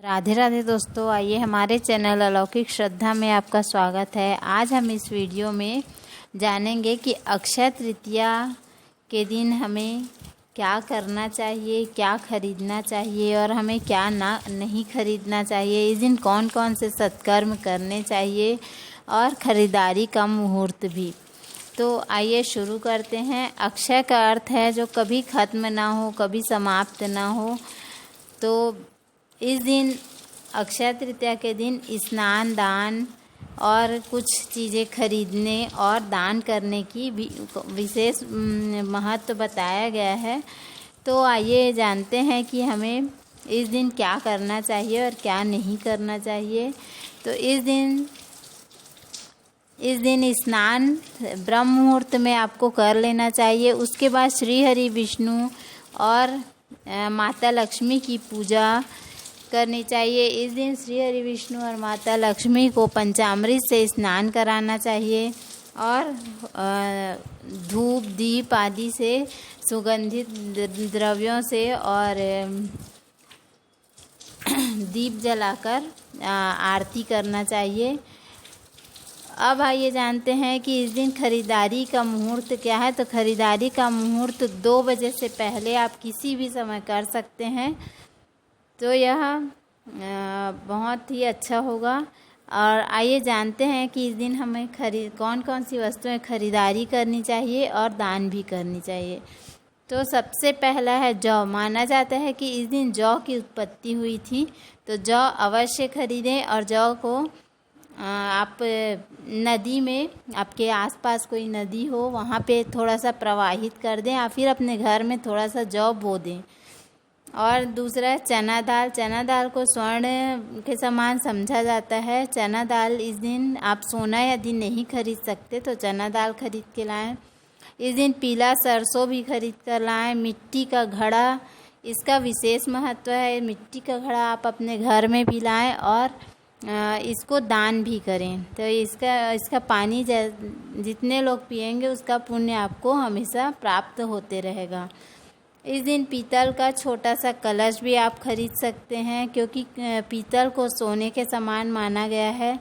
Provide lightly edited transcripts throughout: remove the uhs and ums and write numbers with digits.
राधे राधे दोस्तों, आइए हमारे चैनल अलौकिक श्रद्धा में आपका स्वागत है। आज हम इस वीडियो में जानेंगे कि अक्षय तृतीया के दिन हमें क्या करना चाहिए, क्या खरीदना चाहिए और हमें क्या नहीं खरीदना चाहिए। इस दिन कौन कौन से सत्कर्म करने चाहिए और ख़रीदारी का मुहूर्त भी। तो आइए शुरू करते हैं। अक्षय का अर्थ है जो कभी ख़त्म ना हो, कभी समाप्त ना हो। तो इस दिन अक्षय तृतीया के दिन स्नान, दान और कुछ चीज़ें खरीदने और दान करने की भी विशेष महत्व बताया गया है। तो आइए जानते हैं कि हमें इस दिन क्या करना चाहिए और क्या नहीं करना चाहिए। तो इस दिन स्नान ब्रह्म मुहूर्त में आपको कर लेना चाहिए। उसके बाद श्री हरि विष्णु और माता लक्ष्मी की पूजा करनी चाहिए। इस दिन श्री हरि विष्णु और माता लक्ष्मी को पंचामृत से स्नान कराना चाहिए और धूप दीप आदि से, सुगंधित द्रव्यों से और दीप जलाकर आरती करना चाहिए। अब आइए जानते हैं कि इस दिन खरीदारी का मुहूर्त क्या है। तो खरीदारी का मुहूर्त 2 बजे से पहले आप किसी भी समय कर सकते हैं, तो यह बहुत ही अच्छा होगा। और आइए जानते हैं कि इस दिन हमें कौन कौन सी वस्तुएं खरीदारी करनी चाहिए और दान भी करनी चाहिए। तो सबसे पहला है जौ। माना जाता है कि इस दिन जौ की उत्पत्ति हुई थी, तो जौ अवश्य खरीदें। और जौ को आप नदी में, आपके आसपास कोई नदी हो वहाँ पे थोड़ा सा प्रवाहित कर दें या फिर अपने घर में थोड़ा सा जौ बो दें। और दूसरा है चना दाल। चना दाल को स्वर्ण के समान समझा जाता है। चना दाल इस दिन आप सोना यदि नहीं खरीद सकते तो चना दाल खरीद के लाएं। इस दिन पीला सरसों भी खरीद कर लाएं। मिट्टी का घड़ा, इसका विशेष महत्व है। मिट्टी का घड़ा आप अपने घर में भी लाएं और इसको दान भी करें। तो इसका पानी जितने लोग पिएंगे उसका पुण्य आपको हमेशा प्राप्त होते रहेगा। इस दिन पीतल का छोटा सा कलश भी आप खरीद सकते हैं, क्योंकि पीतल को सोने के समान माना गया है।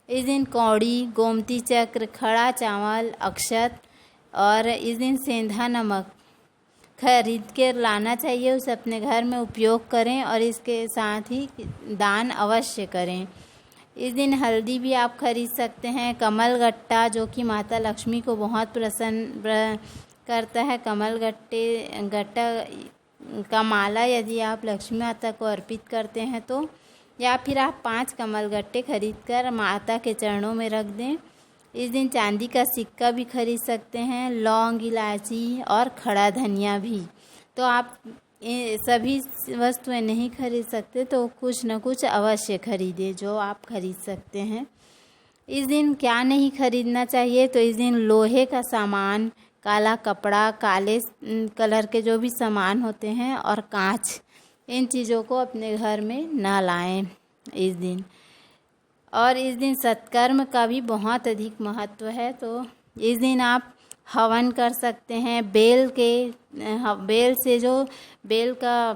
इस दिन कौड़ी, गोमती चक्र, खड़ा चावल, अक्षत और इस दिन सेंधा नमक खरीद के लाना चाहिए। उसे अपने घर में उपयोग करें और इसके साथ ही दान अवश्य करें। इस दिन हल्दी भी आप खरीद सकते हैं। कमल गट्टा, जो कि माता लक्ष्मी को बहुत प्रसन्न करता है। कमल गट्टा का माला यदि आप लक्ष्मी माता को अर्पित करते हैं तो, या फिर आप 5 कमल गट्टे खरीद कर माता के चरणों में रख दें। इस दिन चांदी का सिक्का भी खरीद सकते हैं, लौंग, इलायची और खड़ा धनिया भी। तो आप सभी वस्तुएं नहीं खरीद सकते तो कुछ न कुछ अवश्य खरीदें जो आप खरीद सकते हैं। इस दिन क्या नहीं खरीदना चाहिए। तो इस दिन लोहे का सामान, काला कपड़ा, काले कलर के जो भी सामान होते हैं और कांच, इन चीज़ों को अपने घर में ना लाएं इस दिन। और इस दिन सत्कर्म का भी बहुत अधिक महत्व है। तो इस दिन आप हवन कर सकते हैं। बेल से जो बेल का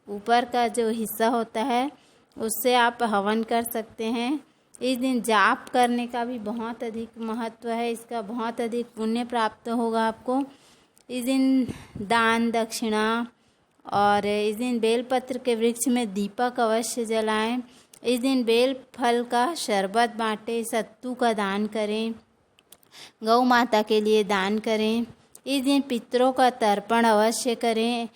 ऊपर का जो हिस्सा होता है उससे आप हवन कर सकते हैं। इस दिन जाप करने का भी बहुत अधिक महत्व है। इसका बहुत अधिक पुण्य प्राप्त होगा आपको। इस दिन दान दक्षिणा और इस दिन बेलपत्र के वृक्ष में दीपक अवश्य जलाएं। इस दिन बेल फल का शरबत बांटें, सत्तू का दान करें, गौ माता के लिए दान करें। इस दिन पितरों का तर्पण अवश्य करें।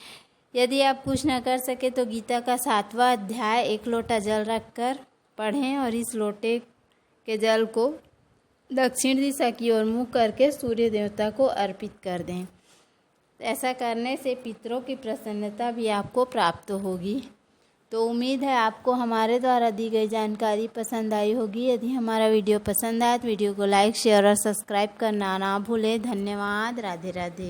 यदि आप कुछ न कर सके तो गीता का 7वां अध्याय 1 लोटा जल रखकर पढ़ें और इस लोटे के जल को दक्षिण दिशा की ओर मुँह करके सूर्य देवता को अर्पित कर दें। ऐसा करने से पितरों की प्रसन्नता भी आपको प्राप्त होगी। तो उम्मीद है आपको हमारे द्वारा दी गई जानकारी पसंद आई होगी। यदि हमारा वीडियो पसंद आए तो वीडियो को लाइक, शेयर और सब्सक्राइब करना ना भूलें। धन्यवाद। राधे राधे।